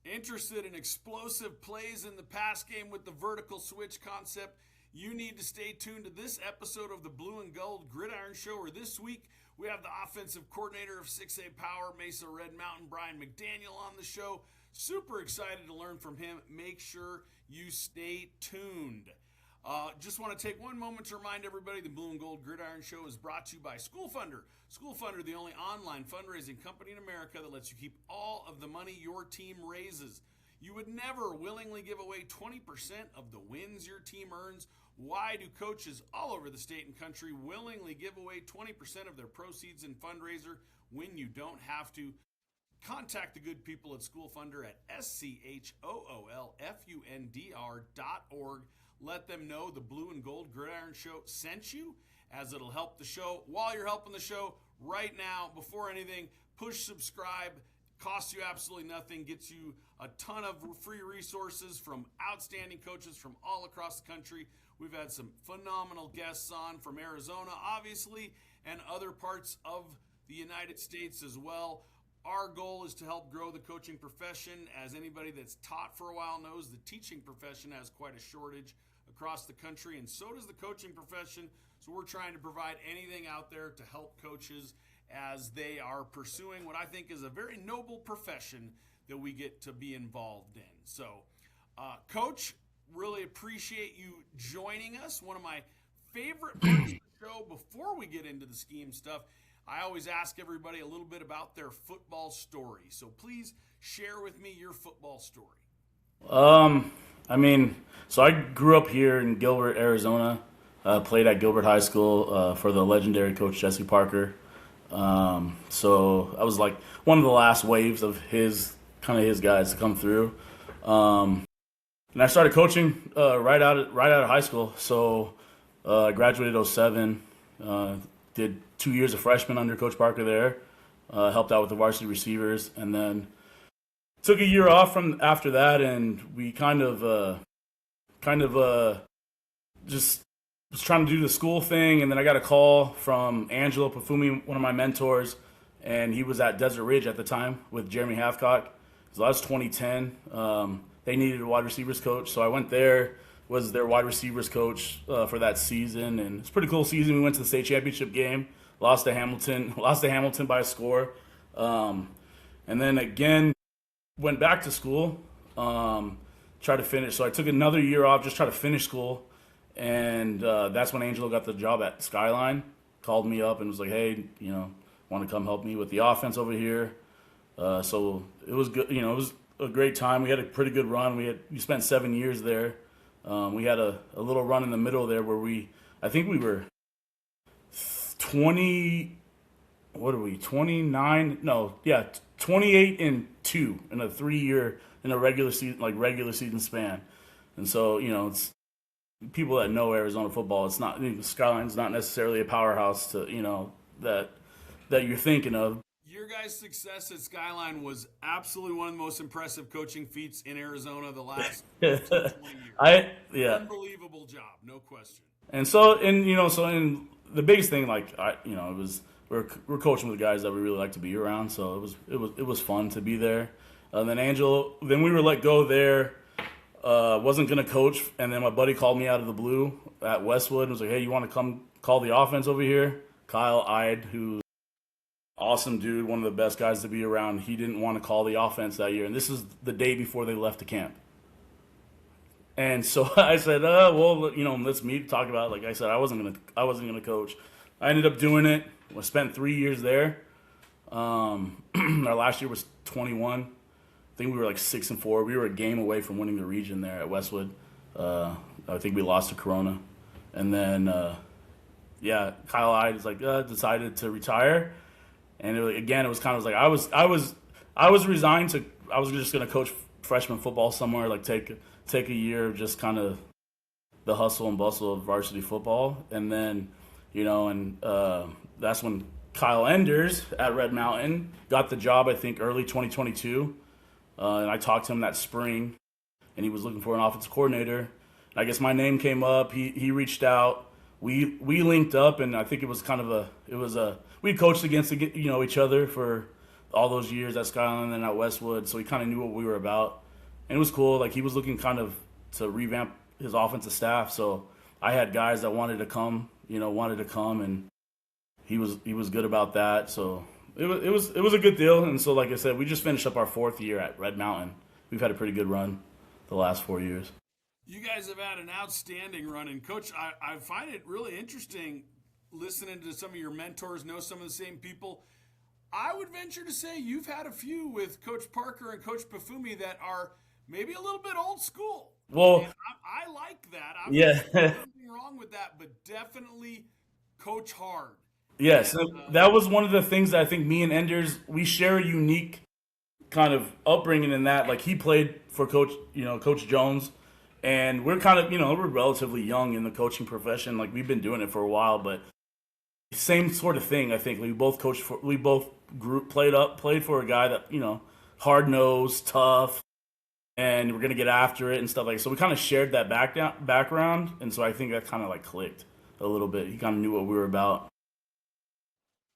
Interested in explosive plays in the pass game with the vertical switch concept? You need to stay tuned to this episode of the Blue and Gold Gridiron Show, where this week we have the offensive coordinator of 6A Power, Mesa Red Mountain, Bryan McDaniel, on the show. Super excited to learn from him. Make sure you stay tuned. Just want to take one moment to remind everybody the Blue and Gold Gridiron Show is brought to you by School Funder. School Funder, the only online fundraising company in America that lets you keep all of the money your team raises. You would never willingly give away 20% of the wins your team earns. Why do coaches all over the state and country willingly give away 20% of their proceeds in fundraiser when you don't have to? Contact the good people at School Funder at schoolfundr.org. Let them know the Blue and Gold Gridiron Show sent you, as it'll help the show. While you're helping the show right now, before anything, push subscribe. Costs you absolutely nothing. Gets you a ton of free resources from outstanding coaches from all across the country. We've had some phenomenal guests on from Arizona, obviously, and other parts of the United States as well. Our goal is to help grow the coaching profession. As anybody that's taught for a while knows, the teaching profession has quite a shortage across the country, and so does the coaching profession. So we're trying to provide anything out there to help coaches as they are pursuing what I think is a very noble profession that we get to be involved in. So, Coach, really appreciate you joining us. One of my favorite parts of the show before we get into the scheme stuff, I always ask everybody a little bit about their football story. So please share with me your football story. So I grew up here in Gilbert, Arizona. Played at Gilbert High School for the legendary coach Jesse Parker. So I was like one of the last waves of his guys to come through. And I started coaching right out of high school. So I graduated 07. Did 2 years of freshman under Coach Parker there. Helped out with the varsity receivers, and then took a year off from after that, and we kind of just was trying to do the school thing, and then I got a call from Angelo Pafumi, one of my mentors, and he was at Desert Ridge at the time with Jeremy Hathcock. So that was 2010. They needed a wide receivers coach, so I went there, was their wide receivers coach for that season, and it's a pretty cool season. We went to the state championship game, lost to Hamilton by a score, and then again went back to school, tried to finish. So I took another year off, just try to finish school. And that's when Angelo got the job at Skyline, called me up and was like, hey, want to come help me with the offense over here. So it was good. It was a great time. We had a pretty good run. We spent 7 years there. We had a little run in the middle there where I think we were 28-2 in a 3-year, in a regular season span. And so, it's people that know Arizona football, it's not, Skyline's not necessarily a powerhouse to, that you're thinking of. Your guys' success at Skyline was absolutely one of the most impressive coaching feats in Arizona the last 20 years. Unbelievable job, no question. And so, the biggest thing, it was we're coaching with guys that we really like to be around, so it was fun to be there. Then we were let go there. Wasn't gonna coach, and then my buddy called me out of the blue at Westwood and was like, "Hey, you want to come call the offense over here?" Kyle Ide, who awesome dude, one of the best guys to be around. He didn't want to call the offense that year, and this is the day before they left the camp. And so I said, let's meet, talk about it. Like I said, I wasn't gonna coach. I ended up doing it. I spent 3 years there. Our last year was 21. I think we were like 6-4. We were a game away from winning the region there at Westwood. I think we lost to Corona, and then Kyle Ide decided to retire. And it was kind of like I was resigned to. I was just gonna coach freshman football somewhere, like take a year of just kind of the hustle and bustle of varsity football, and then that's when Kyle Enders at Red Mountain got the job. I think early 2022, and I talked to him that spring, and he was looking for an offensive coordinator. And I guess my name came up. He reached out. We linked up, and I think it was we coached against each other for all those years at Skyline and at Westwood, so he kind of knew what we were about. And it was cool. Like, he was looking kind of to revamp his offensive staff, so I had guys that wanted to come, and he was good about that. So it was a good deal. And so, like I said, we just finished up our 4th year at Red Mountain. We've had a pretty good run the last 4 years. You guys have had an outstanding run. And, Coach, I find it really interesting listening to some of your mentors, know some of the same people. I would venture to say you've had a few with Coach Parker and Coach Pafumi that are maybe a little bit old school. Well, and I like that. Yeah. Nothing wrong with that, but definitely coach hard. Yes, that was one of the things that I think me and Enders, we share a unique kind of upbringing in that. Like, he played for Coach Jones, and we're kind of, we're relatively young in the coaching profession. Like, we've been doing it for a while, but same sort of thing. I think we both played for a guy that, hard nosed, tough, and we're gonna get after it and stuff like that. So we kind of shared that background, and so I think that kind of like clicked a little bit. He kind of knew what we were about.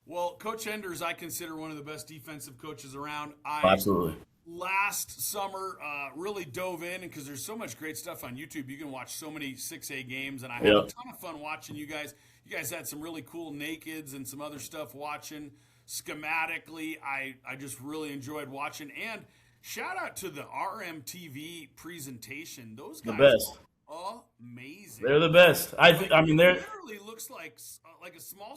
Well, Coach Enders, I consider one of the best defensive coaches around. Absolutely. Last summer, really dove in because there's so much great stuff on YouTube. You can watch so many 6A games, and I had a ton of fun watching you guys. You guys had some really cool nakeds and some other stuff watching schematically. I just really enjoyed watching. And shout out to the RMTV presentation. Those guys the best. Are amazing. They're the best. They're literally looks like a small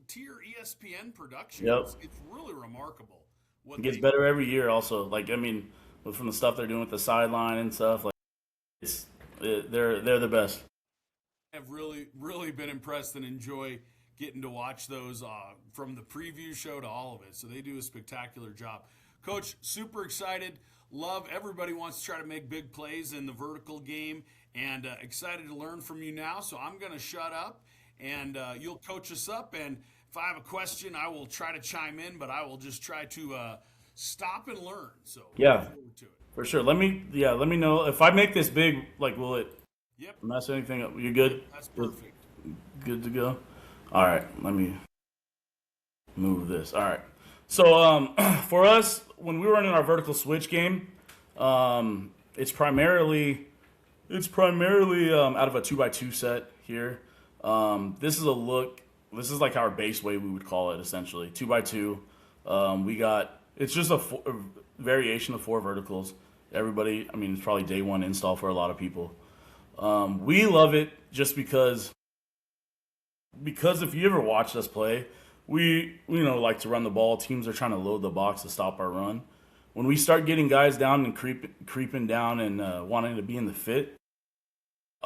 tier ESPN production. Yep. It's really remarkable. It gets better every year. Also, from the stuff they're doing with the sideline and stuff, they're the best. I've really been impressed and enjoy getting to watch those from the preview show to all of it. So they do a spectacular job. Coach, super excited. Love everybody wants to try to make big plays in the vertical game, and excited to learn from you now. So I'm going to shut up, and you'll coach us up. And if I have a question, I will try to chime in, but I will just try to stop and learn. So yeah, look forward to it. For sure. Let me know if I make this big. Will it Yep. mess anything up? You good? That's perfect. Good to go. All right. Let me move this. All right. So for us, when we were running our vertical switch game, it's primarily out of a 2x2 set here. This is like our base way, we would call it, essentially 2x2. It's just a variation of 4 verticals. Everybody, it's probably day one install for a lot of people. We love it just because if you ever watched us play, we like to run the ball. Teams are trying to load the box to stop our run. When we start getting guys down and creeping down and wanting to be in the fit,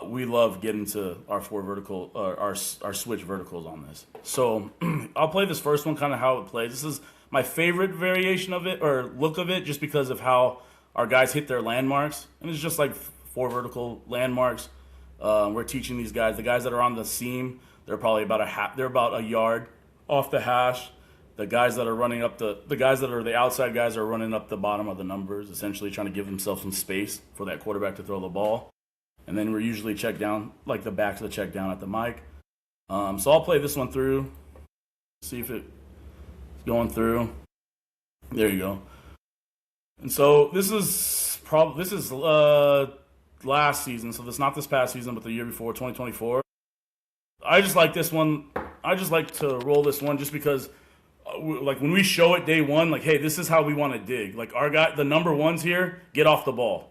we love getting to our 4 vertical, our switch verticals on this. So I'll play this first one, kind of how it plays. This is my favorite variation of it, or look of it, just because of how our guys hit their landmarks. And it's just like 4 vertical landmarks. We're teaching these guys, the guys that are on the seam, they're probably about a yard off the hash. The guys that are running up the guys that are the outside guys are running up the bottom of the numbers, essentially trying to give themselves some space for that quarterback to throw the ball. And then we're usually check down, like the backs of the check down at the mic. So I'll play this one through, see if it's going through. There you go. And so this is last season, so it's not this past season, but the year before, 2024. I just like this one. I just like to roll this one just because, when we show it day one, hey, this is how we want to dig. Our guy, the number ones here, get off the ball.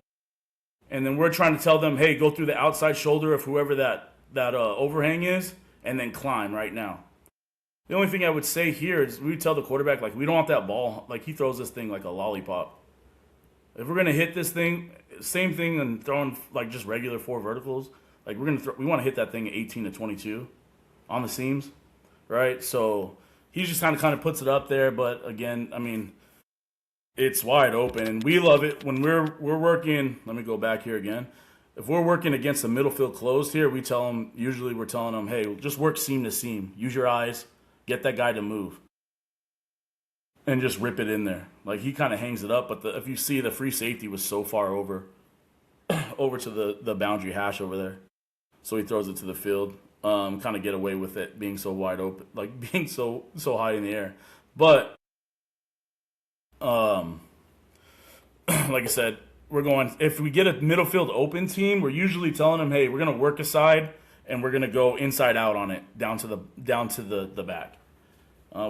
And then we're trying to tell them, hey, go through the outside shoulder of whoever that overhang is, and then climb right now. The only thing I would say here is we tell the quarterback, we don't want that ball. He throws this thing like a lollipop. If we're going to hit this thing, same thing and throwing just regular 4 verticals, we want to hit that thing at 18 to 22 on the seams, right? So he just kind of puts it up there, but again, it's wide open, and we love it when we're working. Let me go back here again. If we're working against the middle field closed here, we're telling them, hey, just work seam to seam. Use your eyes, get that guy to move, and just rip it in there. He kind of hangs it up, but if you see, the free safety was so far over to the boundary hash over there, so he throws it to the field. Kind of get away with it being so wide open, being so high in the air, but. Like I said, we're going. If we get a middle field open team, we're usually telling them, "Hey, we're going to work a side and we're going to go inside out on it down to the back."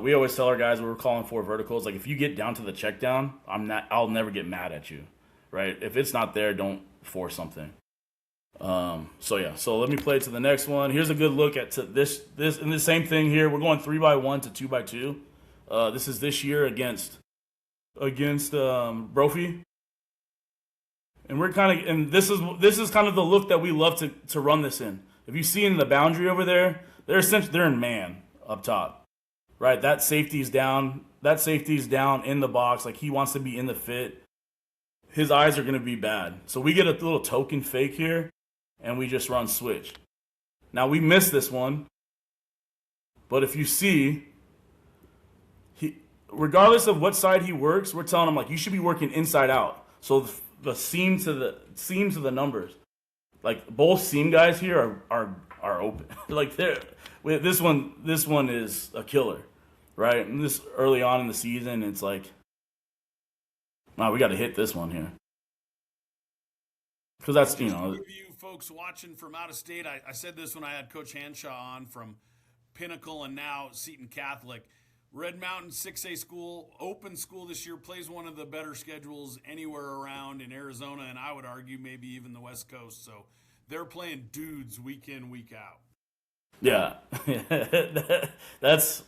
We always tell our guys when we're calling for verticals, like if you get down to the check down, I'll never get mad at you, right? If it's not there, don't force something. So let me play to the next one. Here's a good look at this and the same thing here. We're going 3x1 to 2x2. This is this year against Brophy. And this is kind of the look that we love to run this in. If you see in the boundary over there, they're in man up top. Right? That safety's down in the box, like he wants to be in the fit. His eyes are gonna be bad. So we get a little token fake here, and we just run switch. Now we missed this one. But if you see, regardless of what side he works, we're telling him like you should be working inside out. So the seam to the numbers, like both seam guys here are open. Like this one is a killer, right? And this early on in the season, it's like, wow, we got to hit this one here because that's For you folks watching from out of state, I said this when I had Coach Hanshaw on from Pinnacle and now Seton Catholic. Red Mountain 6A school, open school this year, plays one of the better schedules anywhere around in Arizona, and I would argue maybe even the West Coast. So they're playing dudes week in, week out. Yeah, that's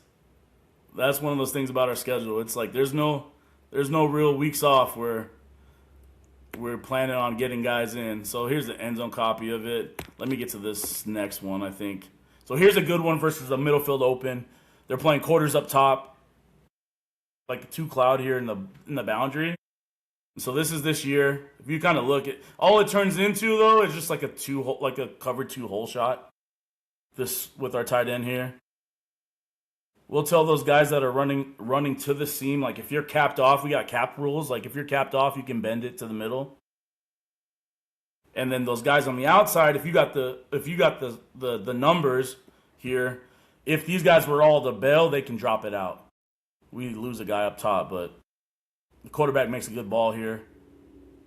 one of those things about our schedule. It's like there's no real weeks off where we're planning on getting guys in. So here's the end zone copy of it. Let me get to this next one, I think. So here's a good one versus the middle field open. They're playing quarters up top, like two cloud here in the boundary. So this is this year. If you kind of look at all it turns into though is just like a covered 2 hole shot. This with our tight end here. We'll tell those guys that are running to the seam, like if you're capped off, we got cap rules. Like if you're capped off, you can bend it to the middle. And then those guys on the outside, if you got the numbers here, if these guys were all to bail, they can drop it out. We lose a guy up top, but the quarterback makes a good ball here.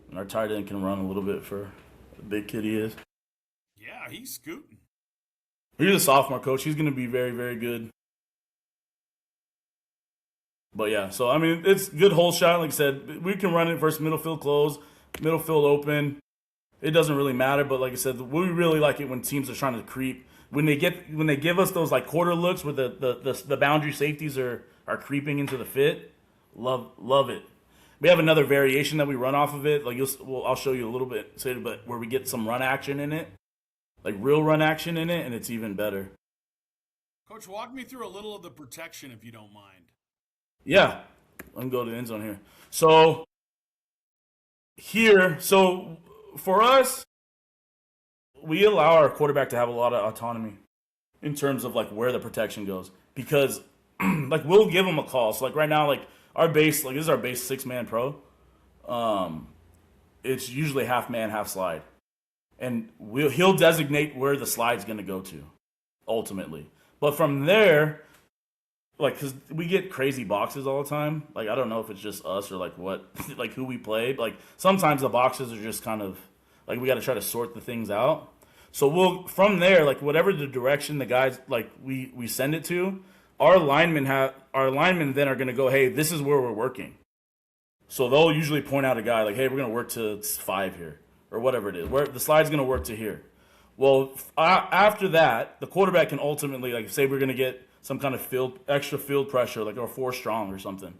And our tight end can run a little bit for the big kid he is. Yeah, he's scooting. He's a sophomore coach. He's going to be very, very good. But yeah, so I mean, it's good hole shot. Like I said, we can run it versus middle field close, middle field open. It doesn't really matter. But like I said, we really like it when teams are trying to creep. When they give us those like quarter looks where the boundary safeties are creeping into the fit, love it. We have another variation that we run off of it. Like I'll show you a little bit, but where we get some run action in it, like real run action in it, and it's even better. Coach, walk me through a little of the protection if you don't mind. Yeah, let me go to the end zone here. So for us, we allow our quarterback to have a lot of autonomy in terms of like where the protection goes because like we'll give him a call. So like right now, like our base, like this is our base 6-man pro. It's usually half man, half slide, and he'll designate where the slide's going to go to, ultimately. But from there, like because we get crazy boxes all the time. Like I don't know if it's just us or like what, like who we played. Like sometimes the boxes are just kind of like we got to try to sort the things out. So from there, like whatever the direction the guys like we send it to, our linemen then are going to go, hey, this is where we're working. So they'll usually point out a guy like, hey, we're going to work to 5 here or whatever it is. Where the slide's going to work to here. Well, after that, the quarterback can ultimately like say we're going to get some kind of extra field pressure, like or 4 strong or something.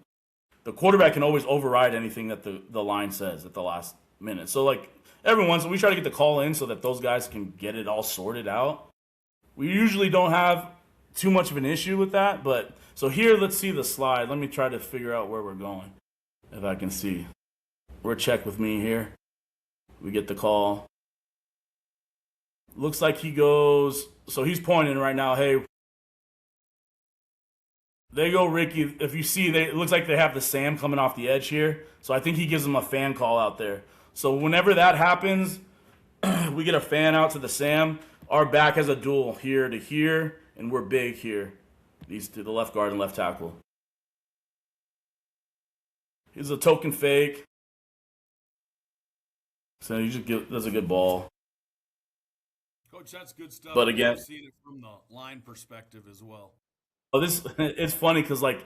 The quarterback can always override anything that the line says at the last minute. So like every once in a while, we try to get the call in so that those guys can get it all sorted out. We usually don't have too much of an issue with that, but so here, let's see the slide. Let me try to figure out where we're going, if I can see. We're check with me here. We get the call. Looks like he goes, so he's pointing right now, hey, they go Ricky. If you see, it looks like they have the Sam coming off the edge here. So I think he gives them a fan call out there. So whenever that happens, we get a fan out to the Sam. Our back has a duel here to here, and we're big here. These to the left guard and left tackle. He's a token fake. So he that's a good ball. Coach, that's good stuff. But again, I've seen it from the line perspective as well. Oh, it's funny because like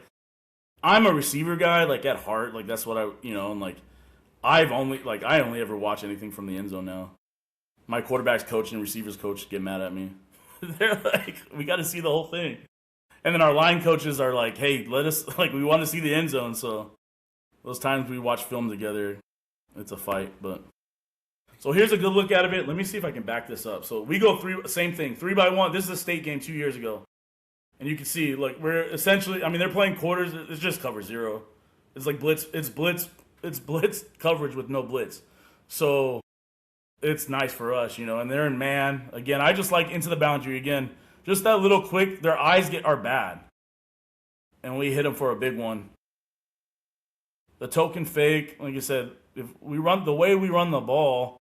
I'm a receiver guy, like at heart, like that's what and like I only ever watch anything from the end zone now. My quarterback's coach and receivers coach get mad at me. They're like, we got to see the whole thing, and then our line coaches are like, hey, let us we want to see the end zone. So those times we watch film together, it's a fight. But so here's a good look out of it. Let me see if I can back this up. So we go same thing, 3-by-1. This is a state game 2 years ago. And you can see, like, we're essentially, they're playing quarters. It's just cover zero. It's like blitz. It's blitz coverage with no blitz. So it's nice for us, and they're in man. Again, I just like into the boundary. Again, just that little quick, their eyes are bad. And we hit them for a big one. The token fake, like I said, if we run the way we run the ball,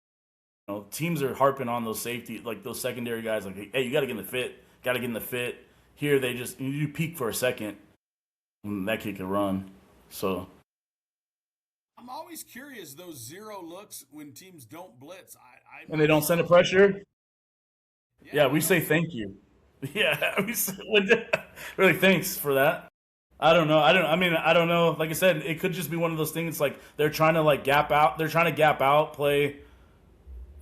teams are harping on those safety, like those secondary guys, like, hey, you got to get in the fit. Here, you peek for a second, and that kid can run. So I'm always curious, those zero looks when teams don't blitz. And they don't send a pressure? Yeah, we say thank you. Yeah, we're like, thanks for that. I don't know. I don't know. Like I said, it could just be one of those things like they're trying to gap out. They're trying to gap out, play.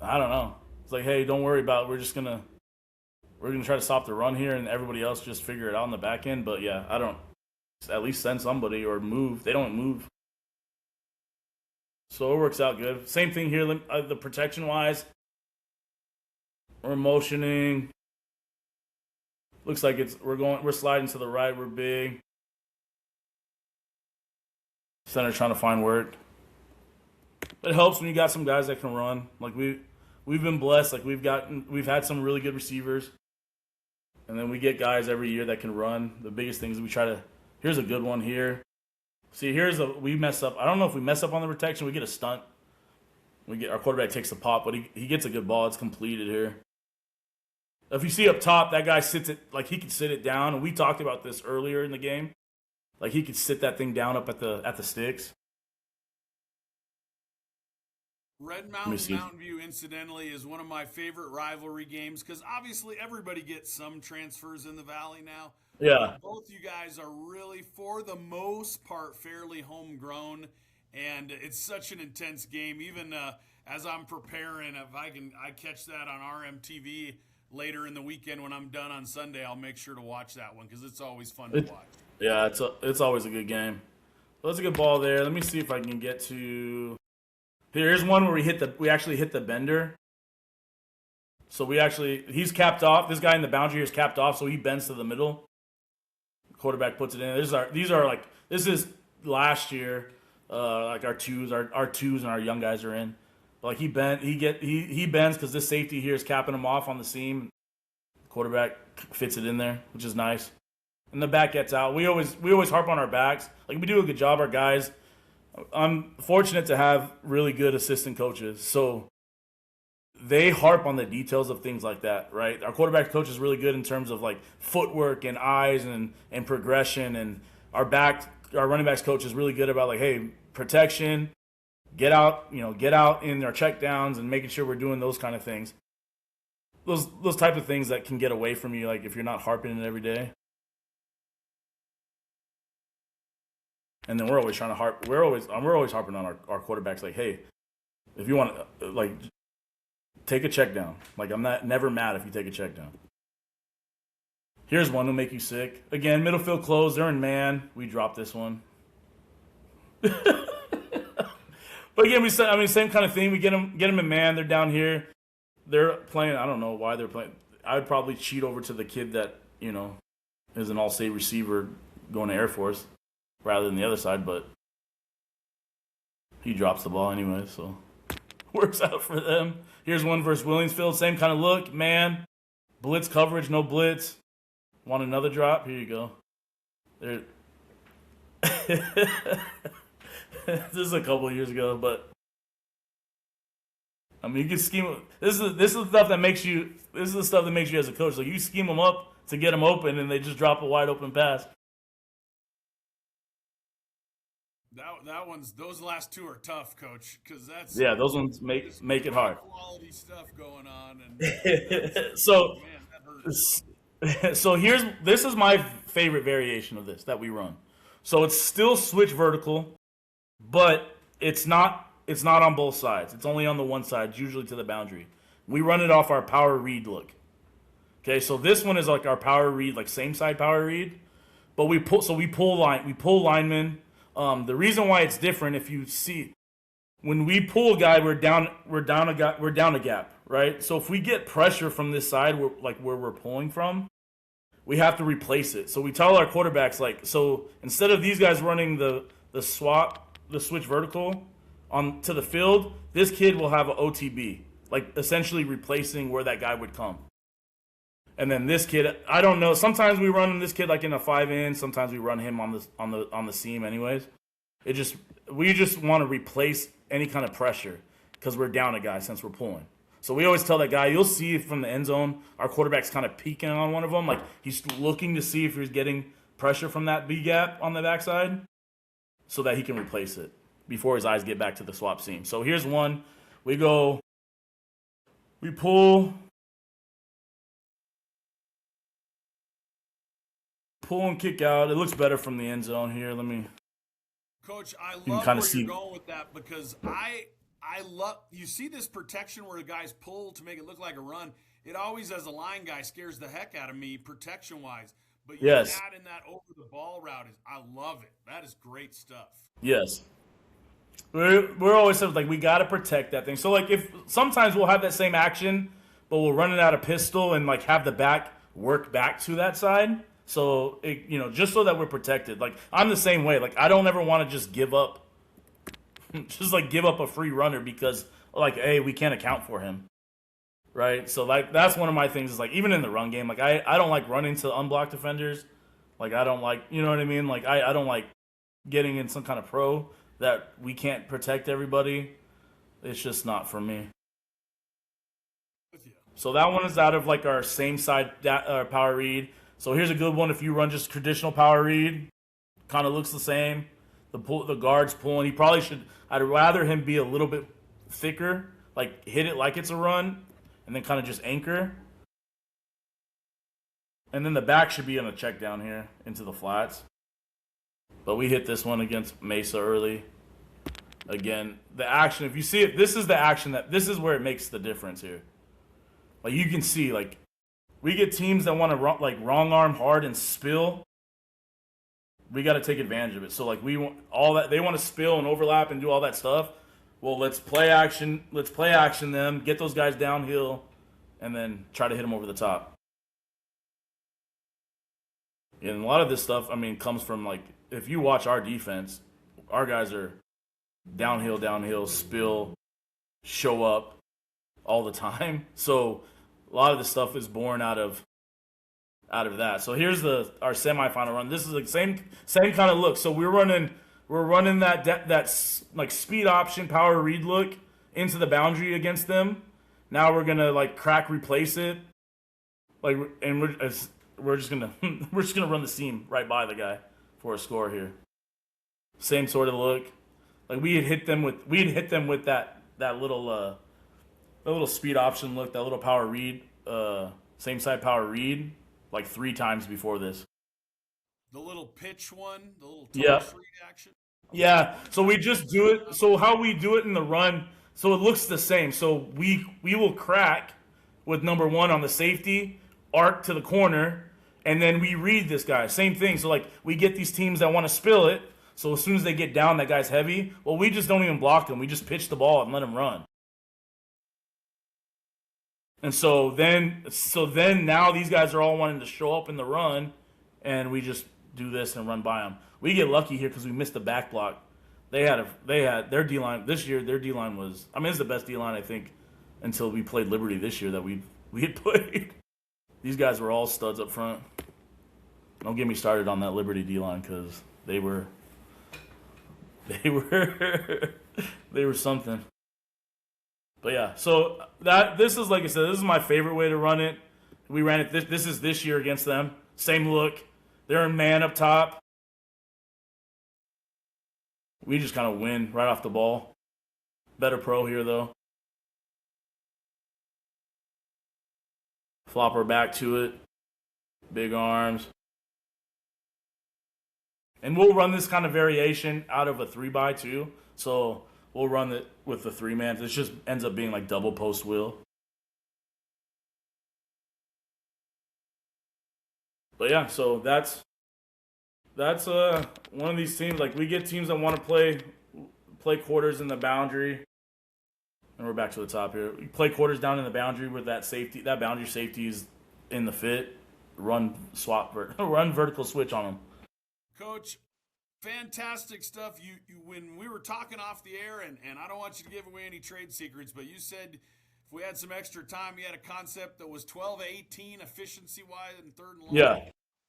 I don't know. It's like, hey, don't worry about it. We're going to try to stop the run here and everybody else just figure it out on the back end. But yeah, I don't at least send somebody or move. They don't move. So it works out good. Same thing here, the protection wise. We're motioning. Looks like we're sliding to the right. We're big. Center trying to find work. It helps when you got some guys that can run. Like we've been blessed. Like we've had some really good receivers. And then we get guys every year that can run. The biggest thing is here's a good one here. See, we mess up. I don't know if we mess up on the protection. We get a stunt. Our quarterback takes the pop, but he gets a good ball. It's completed here. If you see up top, that guy sits it, like he could sit it down. And we talked about this earlier in the game. Like he could sit that thing down up at the sticks. Red Mountain, Mountain View, incidentally, is one of my favorite rivalry games because obviously everybody gets some transfers in the Valley now. Yeah. Both you guys are really, for the most part, fairly homegrown, and it's such an intense game. Even as I'm preparing, if I catch that on RMTV later in the weekend when I'm done on Sunday, I'll make sure to watch that one because it's always fun to watch. Yeah, it's always a good game. Well, that's a good ball there. Let me see if I can get to. Here's one where we actually hit the bender. So he's capped off. This guy in the boundary is capped off, so he bends to the middle. Quarterback puts it in. This is last year. Our twos and our young guys are in. Like he bends because this safety here is capping him off on the seam. Quarterback fits it in there, which is nice. And the back gets out. We always harp on our backs. Like we do a good job, our guys. I'm fortunate to have really good assistant coaches. So they harp on the details of things like that, right? Our quarterback coach is really good in terms of like footwork and eyes and progression. And our running backs coach is really good about like, hey, protection, get out in our check downs and making sure we're doing those kind of things. Those type of things that can get away from you, like if you're not harping it every day. And then we're always trying to harp. We're always harping on our quarterbacks. Like, hey, if you want to, take a check down. Like, I'm never mad if you take a check down. Here's one to make you sick. Again, middle field closed. They're in man. We dropped this one. But again, same kind of thing. We get them in man. They're down here. They're playing. I don't know why they're playing. I would probably cheat over to the kid that is an all-state receiver going to Air Force, rather than the other side, but he drops the ball anyway, so works out for them. Here's one versus Williamsfield, same kind of look, man. Blitz coverage, no blitz. Want another drop? Here you go. There. This is a couple of years ago, but you can scheme. This is the stuff that makes you. This is the stuff that makes you as a coach. Like you scheme them up to get them open, and they just drop a wide open pass. Those last two are tough, Coach, because that's Yeah, those ones make it hard. quality stuff going on, and So man, that hurts. so this is my favorite variation of this that we run. So it's still switch vertical, but it's not on both sides. It's only on the one side, usually to the boundary. We run it off our power read look. Okay, so this one is like our power read, like same side power read, but we pull linemen. The reason why it's different, if you see, when we pull a guy, we're down a gap, right? So if we get pressure from this side, where we're pulling from, we have to replace it. So we tell our quarterbacks, like, so instead of these guys running the switch vertical on to the field, this kid will have an OTB, like essentially replacing where that guy would come. And then this kid, I don't know. Sometimes we run this kid like in a 5-in. Sometimes we run him on the seam. Anyways, we just want to replace any kind of pressure because we're down a guy since we're pulling. So we always tell that guy, you'll see from the end zone, our quarterback's kind of peeking on one of them, like he's looking to see if he's getting pressure from that B gap on the backside, so that he can replace it before his eyes get back to the swap seam. So here's one. We pull and kick out. It looks better from the end zone here. Coach, I can love kinda where see. you're going with that because I love you see this protection where the guys pull to make it look like a run. It always, as a line guy, scares the heck out of me protection wise. But you Yes. add in that over the ball route I love it. That is great stuff. Yes. We're always saying, like, we got to protect that thing. So, like, if sometimes we'll have that same action, but we'll run it out of pistol and, like, have the back work back to that side. So, just so that we're protected. Like, I'm the same way. Like, I don't ever want to just give up a free runner because, like, hey, we can't account for him. Right? So, like, that's one of my things is, like, even in the run game, like, I don't like running to unblocked defenders. Like, I don't like, you know what I mean? Like, I don't like getting in some kind of pro that we can't protect everybody. It's just not for me. So that one is out of, like, our same side power read. So here's a good one if you run just traditional power read. Kind of looks the same. The guard's pulling. I'd rather him be a little bit thicker, like hit it like it's a run, and then kind of just anchor. And then the back should be on a check down here into the flats. But we hit this one against Mesa early. Again, the action, if you see it, this is the action this is where it makes the difference here. Like, you can see, like, we get teams that want to wrong arm hard and spill. We got to take advantage of it. So, like, we want all that. They want to spill and overlap and do all that stuff. Well, let's play action them, get those guys downhill, and then try to hit them over the top. And a lot of this stuff, I mean, comes from, like, if you watch our defense, our guys are downhill, spill, show up all the time. So a lot of the stuff is born out of that. So here's our semifinal run. This is the same kind of look. So we're running that like speed option power read look into the boundary against them. Now we're gonna like crack replace it, like, and we're just gonna run the seam right by the guy for a score here. Same sort of look. Like we had hit them with that little speed option look, that little power read, same side power read, like 3 times before this. The little pitch one, the little toss read action. Yeah. So we just do it. So how we do it in the run, so it looks the same. So we will crack with number 1 on the safety, arc to the corner, and then we read this guy. Same thing. So like we get these teams that want to spill it. So as soon as they get down, that guy's heavy. Well, we just don't even block him. We just pitch the ball and let him run. And so then now these guys are all wanting to show up in the run, and we just do this and run by them. We get lucky here because we missed the back block. They had their D-line this year. Their D-line was, I mean, it's the best D-line I think until we played Liberty this year that we had played. These guys were all studs up front. Don't get me started on that Liberty D-line because they were something. But yeah, so this is, like I said, this is my favorite way to run it. We ran it. This is this year against them. Same look. They're in man up top. We just kind of win right off the ball. Better pro here, though. Flop her back to it. Big arms. And we'll run this kind of variation out of a 3x2. So we'll run it with the 3-man. This just ends up being like double post wheel. But yeah, so that's one of these teams. Like, we get teams that want to play quarters in the boundary. And we're back to the top here. We play quarters down in the boundary with that boundary safety is in the fit. Run vertical switch on them. Coach, fantastic stuff. You when we were talking off the air, and I don't want you to give away any trade secrets, but you said if we had some extra time, you had a concept that was 12-18 efficiency-wise in third and long. Yeah.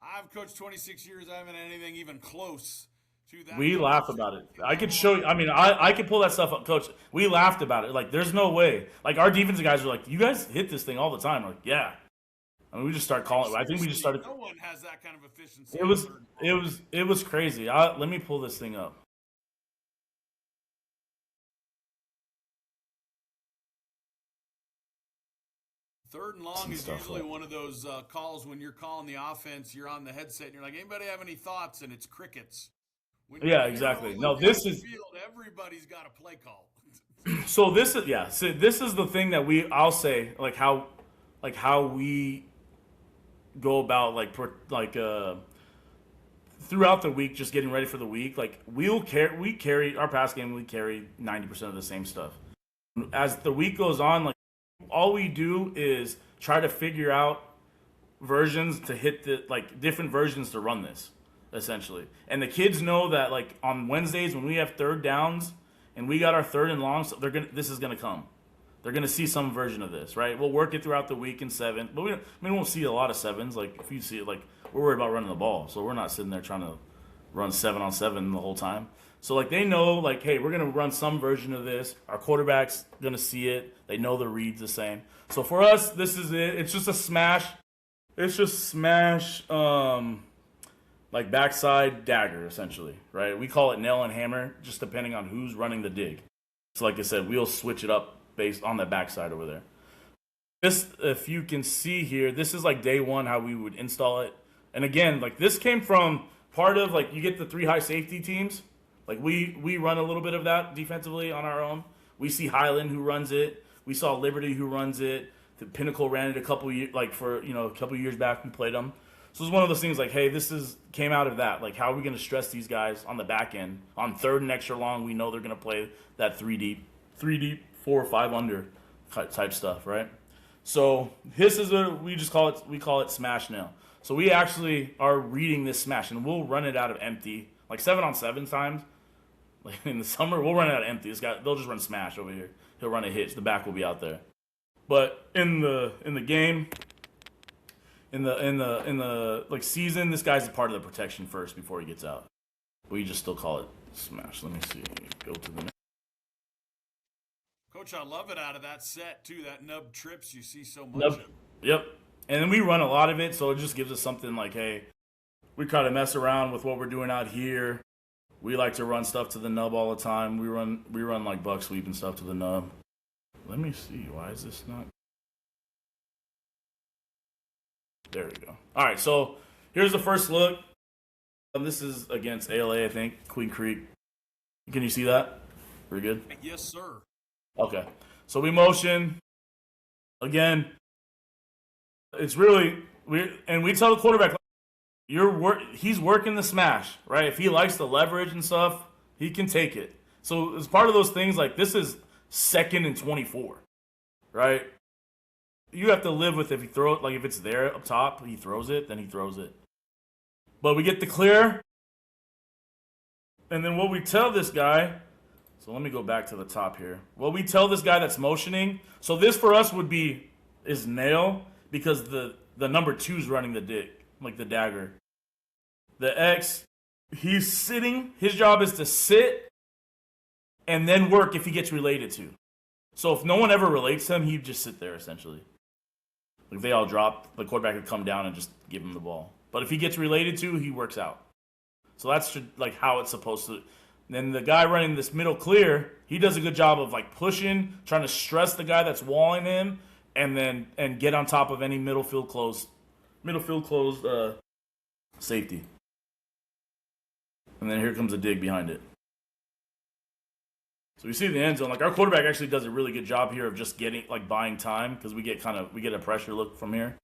I've coached 26 years. I haven't had anything even close to that. We laugh about it. I could show you. I mean, I could pull that stuff up, Coach. We laughed about it. Like, there's no way. Like, our defensive guys were like, you guys hit this thing all the time. Like, yeah. I mean, we just start calling. I think we just started. No one has that kind of efficiency. It was crazy. Let me pull this thing up. Third and long is usually one of those calls when you're calling the offense. You're on the headset and you're like, anybody have any thoughts? And it's crickets. Yeah, exactly. No, this is field. Everybody's got a play call. So this is So this is the thing that I'll say how we go about throughout the week, just getting ready for the week. Like, we carry our pass game. We carry 90% of the same stuff. As the week goes on, like, all we do is try to figure out versions to hit different versions to run this, essentially. And the kids know that, like, on Wednesdays when we have third downs and we got our third and long, so this is gonna come. They're gonna see some version of this, right? We'll work it throughout the week in 7, but we won't see a lot of 7s. Like, if you see it, like, we're worried about running the ball, so we're not sitting there trying to run 7-on-7 the whole time. So, like, they know, like, hey, we're going to run some version of this. Our quarterback's going to see it. They know the read's the same. So, for us, this is it. It's just a smash. It's just smash, like, backside dagger, essentially, right? We call it nail and hammer, just depending on who's running the dig. So, like I said, we'll switch it up based on the backside over there. This, if you can see here, this is, like, day one, how we would install it. And, again, like, this came from part of, like, you get the 3 high safety teams. Like, we run a little bit of that defensively on our own. We see Highland who runs it. We saw Liberty who runs it. The Pinnacle ran it a couple years, like, for, a couple years back we played them. So it's one of those things like, hey, came out of that. Like, how are we going to stress these guys on the back end? On third and extra long, we know they're going to play that 3 deep, 4 or 5 under type stuff, right? So this is we call it smash nail. So we actually are reading this smash, and we'll run it out of empty, like 7-on-7 times. Like, in the summer, we'll run it out of empty. They'll just run smash over here. He'll run a hitch. The back will be out there. But in the game, in the like season, this guy's a part of the protection first before he gets out. We just still call it smash. Let me see. Go to the next. Coach, I love it out of that set too. That nub trips you see so much of. Yep. And then we run a lot of it, so it just gives us something like, hey, we try to mess around with what we're doing out here. We like to run stuff to the nub all the time. We run like buck sweep and stuff to the nub. Let me see. Why is this not? There we go. All right, so here's the first look. This is against ALA, I think, Queen Creek. Can you see that? Pretty good? Yes, sir. Okay. So we motion. Again, it's really we tell the quarterback, he's working the smash, right? If he likes the leverage and stuff, he can take it. So it's part of those things, like, this is 2nd and 24, right? You have to live with if it's there up top, he throws it, then he throws it. But we get the clear, and then what we tell this guy, so let me go back to the top here. What we tell this guy that's motioning, so this for us is nail, because the number 2's running the dick, like the dagger. The X, he's sitting. His job is to sit and then work if he gets related to. So if no one ever relates to him, he'd just sit there, essentially. Like, if they all drop, the quarterback would come down and just give him the ball. But if he gets related to, he works out. So that's like how it's supposed to. Then the guy running this middle clear, he does a good job of like pushing, trying to stress the guy that's walling him, and get on top of any middle field closed safety. And then here comes a dig behind it. So we see the end zone. Like our quarterback actually does a really good job here of just getting like buying time because we get a pressure look from here.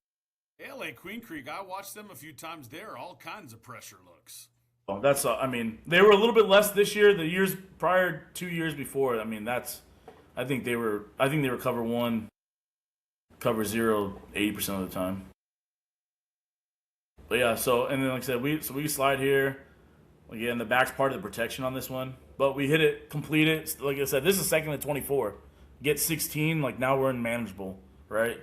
LA Queen Creek, I watched them a few times there. All kinds of pressure looks. Oh, that's I mean they were a little bit less this year. The years prior, 2 years before. I mean I think they were cover 1, cover 0 80% of the time. But yeah, so and then like I said, we slide here. Again, the back's part of the protection on this one. But we hit it, complete it. Like I said, this is second and 24. Get 16, like now we're in manageable, right?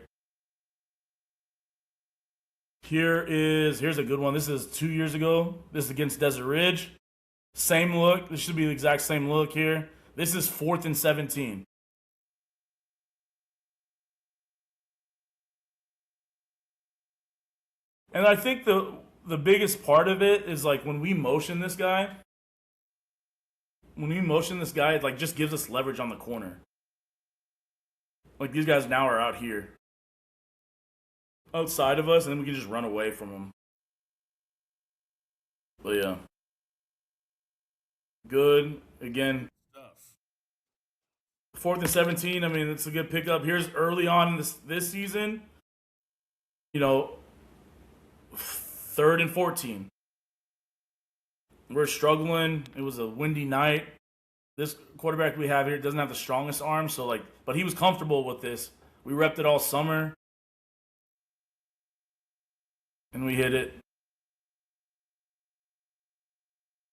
Here's a good one. This is 2 years ago. This is against Desert Ridge. Same look. This should be the exact same look here. This is 4th and 17. And I think the biggest part of it is like when we motion this guy, it like just gives us leverage on the corner. Like these guys now are out here, outside of us, and then we can just run away from them. But yeah, good again. 4th and 17. I mean, it's a good pickup. Here's early on this season. You know, 3rd and 14. We're struggling. It was a windy night. This quarterback we have here doesn't have the strongest arm, so like, but he was comfortable with this. We repped it all summer, and we hit it.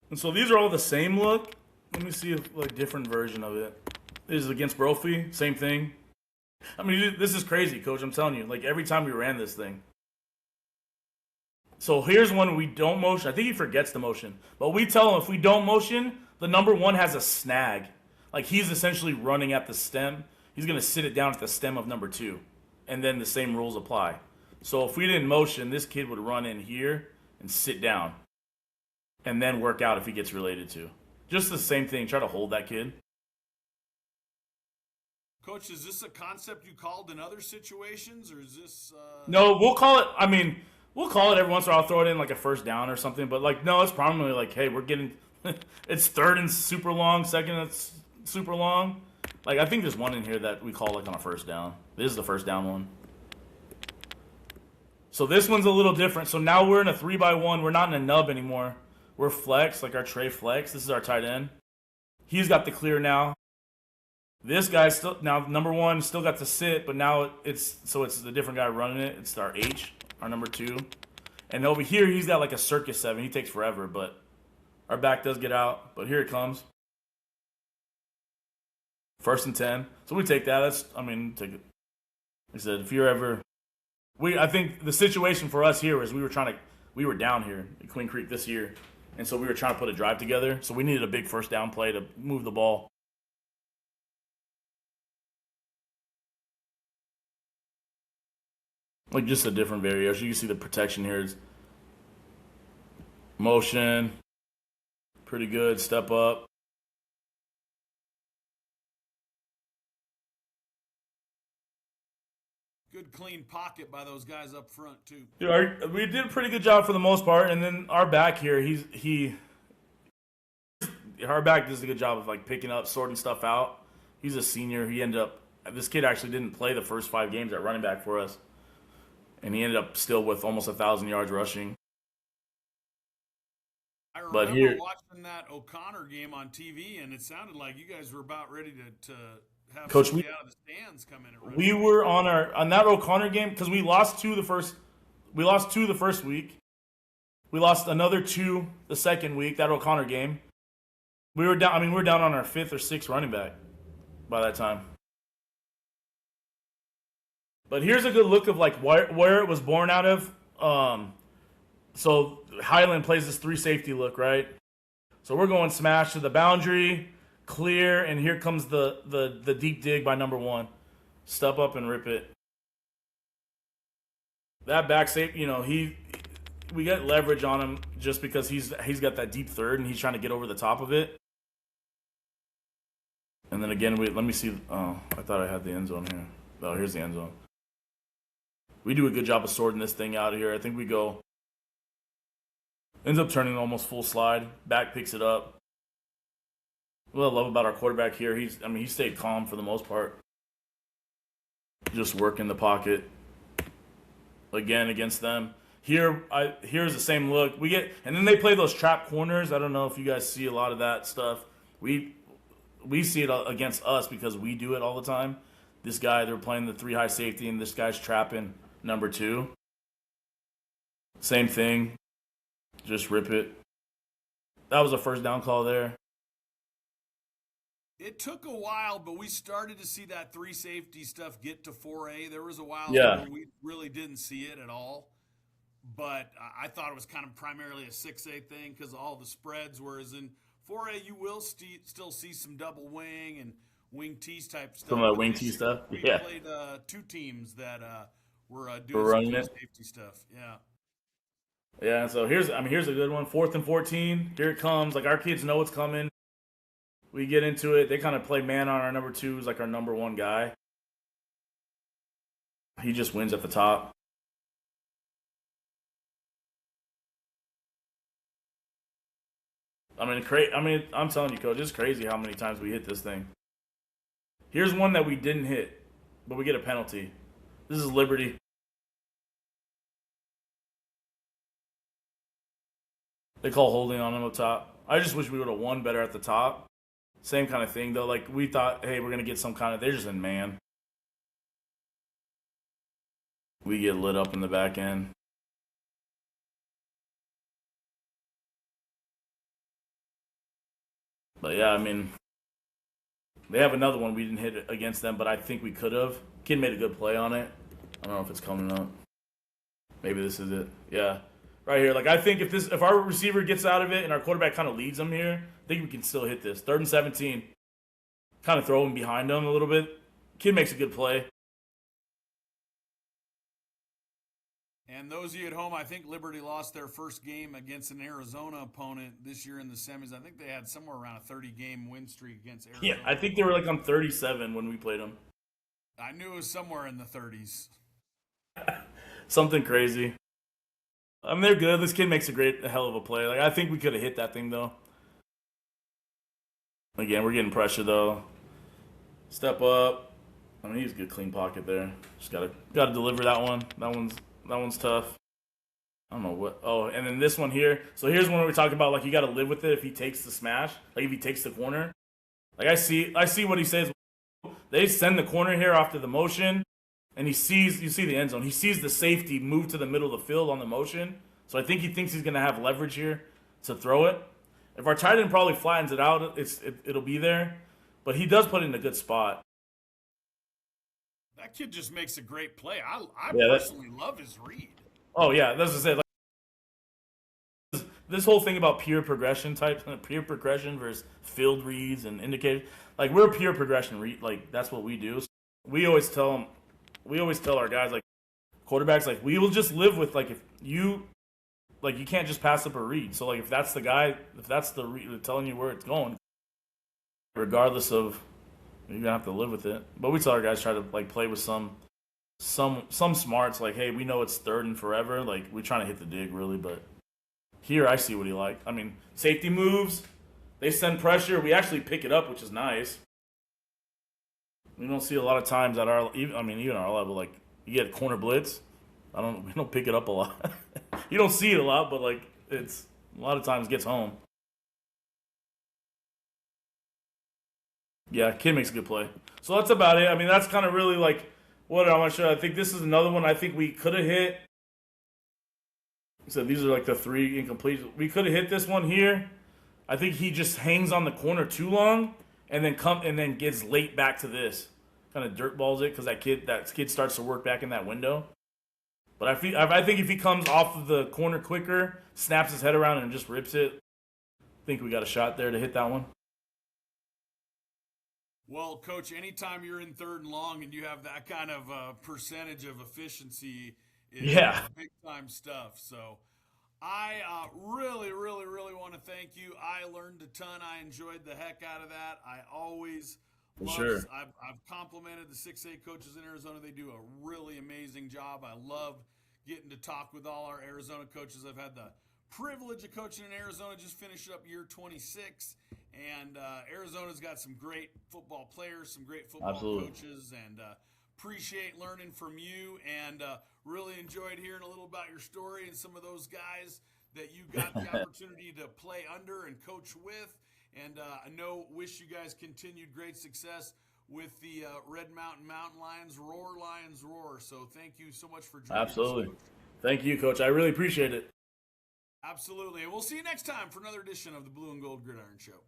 And so these are all the same look. Let me see a different version of it. This is against Brophy, same thing. I mean, this is crazy, Coach. I'm telling you. Like every time we ran this thing. So here's one we don't motion. I think he forgets the motion. But we tell him if we don't motion, the number 1 has a snag. Like he's essentially running at the stem. He's going to sit it down at the stem of number 2. And then the same rules apply. So if we didn't motion, this kid would run in here and sit down. And then work out if he gets related to. Just the same thing. Try to hold that kid. Coach, is this a concept you called in other situations, or is this... No, we'll call it... I mean... We'll call it every once in a while. I'll throw it in like a first down or something. But like, no, it's probably like, hey, we're getting, it's 3rd and super long, 2nd it's super long. Like, I think there's one in here that we call like on a first down. This is the first down one. So this one's a little different. So now we're in a 3-by-1. We're not in a nub anymore. We're flex, like our Trey flex. This is our tight end. He's got the clear now. This guy still, now number 1 still got to sit, but now it's the different guy running it. It's our H. Our number 2. And over here, he's got like a circus 7. He takes forever, but our back does get out. But here it comes. 1st and 10. So we take that. Take it. Like I said, if you're ever... I think the situation for us here is we were down here at Queen Creek this year. And so we were trying to put a drive together. So we needed a big first down play to move the ball. Like just a different variation. You can see the protection here is motion. Pretty good. Step up. Good clean pocket by those guys up front too. Yeah, we did a pretty good job for the most part. And then our back here, our back does a good job of like picking up, sorting stuff out. He's a senior. This kid actually didn't play the first 5 games at running back for us. And he ended up still with almost 1,000 yards rushing. I remember watching that O'Connor game on TV, and it sounded like you guys were about ready to have Coach, somebody out of the stands come in. And we were on that O'Connor game because we lost 2 the first week. We lost another 2 the second week. That O'Connor game, we were down. I mean, we were down on our 5th or 6th running back by that time. But here's a good look of like where it was born out of. So Highland plays this 3 safety look, right? So we're going smash to the boundary, clear, and here comes the deep dig by number 1. Step up and rip it. That back safety, we get leverage on him just because he's got that deep third and he's trying to get over the top of it. And then again, let me see. Oh, I thought I had the end zone here. Oh, here's the end zone. We do a good job of sorting this thing out here. I think we go. Ends up turning almost full slide. Back picks it up. What I love about our quarterback here, he stayed calm for the most part. Just working the pocket. Again, against them. Here's the same look. And then they play those trap corners. I don't know if you guys see a lot of that stuff. We see it against us because we do it all the time. This guy, they're playing the 3 high safety, and this guy's trapping number 2. Same thing. Just rip it. That was a first down call there. It took a while, but we started to see that 3 safety stuff get to 4A. There was a while where we really didn't see it at all. But I thought it was kind of primarily a 6A thing because of all the spreads, whereas in 4A you will still see some double wing and wing tees type stuff. Some of that wing tee stuff? We Yeah. played 2 teams that were doing some safety stuff. Yeah. Yeah, so here's a good one. 4th and 14. Here it comes. Like, our kids know it's coming. We get into it. They kind of play man on our number 2, who's like our number 1 guy. He just wins at the top. I'm telling you, Coach, it's crazy how many times we hit this thing. Here's one that we didn't hit, but we get a penalty. This is Liberty. They call holding on him up top. I just wish we would have won better at the top. Same kind of thing, though. Like, we thought, hey, we're going to get some kind of... They're just in man. We get lit up in the back end. But, yeah, they have another one we didn't hit against them, but I think we could have. Kid made a good play on it. I don't know if it's coming up. Maybe this is it. Yeah. Right here. Like, I think if our receiver gets out of it and our quarterback kind of leads them here, I think we can still hit this. 3rd and 17. Kind of throw him behind them a little bit. Kid makes a good play. And those of you at home, I think Liberty lost their first game against an Arizona opponent this year in the semis. I think they had somewhere around a 30-game win streak against Arizona. Yeah, I think they were like on 37 when we played them. I knew it was somewhere in the 30s. Something crazy. They're good. This kid makes a hell of a play. Like, I think we could have hit that thing, though. Again, we're getting pressure, though. Step up. He's a good clean pocket there. Just gotta deliver that one. That one's tough. I don't know what. Oh, and then this one here. So here's one where we're talking about, like, you got to live with it if he takes the smash. Like, if he takes the corner. Like, I see what he says. They send the corner here after the motion. And you see the end zone. He sees the safety move to the middle of the field on the motion. So I think he thinks he's going to have leverage here to throw it. If our tight end probably flattens it out, it'll be there. But he does put it in a good spot. That kid just makes a great play. I personally love his read. Oh, yeah. That's what I said. Like, this whole thing about pure progression versus field reads and indicators. Like, we're pure progression read. Like, that's what we do. So we always tell our guys, like, quarterbacks, like, we will just live with, like, if you, like, you can't just pass up a read. So, like, if that's the read telling you where it's going, regardless of, you're gonna have to live with it. But we tell our guys try to, like, play with some smarts, like, hey, we know it's 3rd and forever. Like, we're trying to hit the dig, really. But here, I see what he liked. Safety moves, they send pressure. We actually pick it up, which is nice. We don't see a lot of times at even our level, like, you get a corner blitz. We don't pick it up a lot. You don't see it a lot, but, like, it's a lot of times gets home. Yeah, kid makes a good play. So that's about it. That's kind of really, like, what I'm not sure. I think this is another one I think we could have hit. So these are, like, the 3 incomplete. We could have hit this one here. I think he just hangs on the corner too long and then gets late back to this. Kind of dirt balls it because that kid starts to work back in that window. But I think if he comes off of the corner quicker, snaps his head around and just rips it, I think we got a shot there to hit that one. Well, Coach, anytime you're in 3rd and long and you have that kind of percentage of efficiency, it's big-time stuff. So I really, really, really want to thank you. I learned a ton. I enjoyed the heck out of that. I always For sure. I've complimented the 6A coaches in Arizona. They do a really amazing job. I love getting to talk with all our Arizona coaches. I've had the privilege of coaching in Arizona, just finished up year 26, and Arizona's got some great football players, some great football Absolutely. coaches, and appreciate learning from you, and really enjoyed hearing a little about your story and some of those guys that you got the opportunity to play under and coach with. And I wish you guys continued great success with the Red Mountain Lions roar. So thank you so much for joining Absolutely. us, Coach. Thank you, Coach. I really appreciate it. Absolutely. And we'll see you next time for another edition of the Blue and Gold Gridiron Show.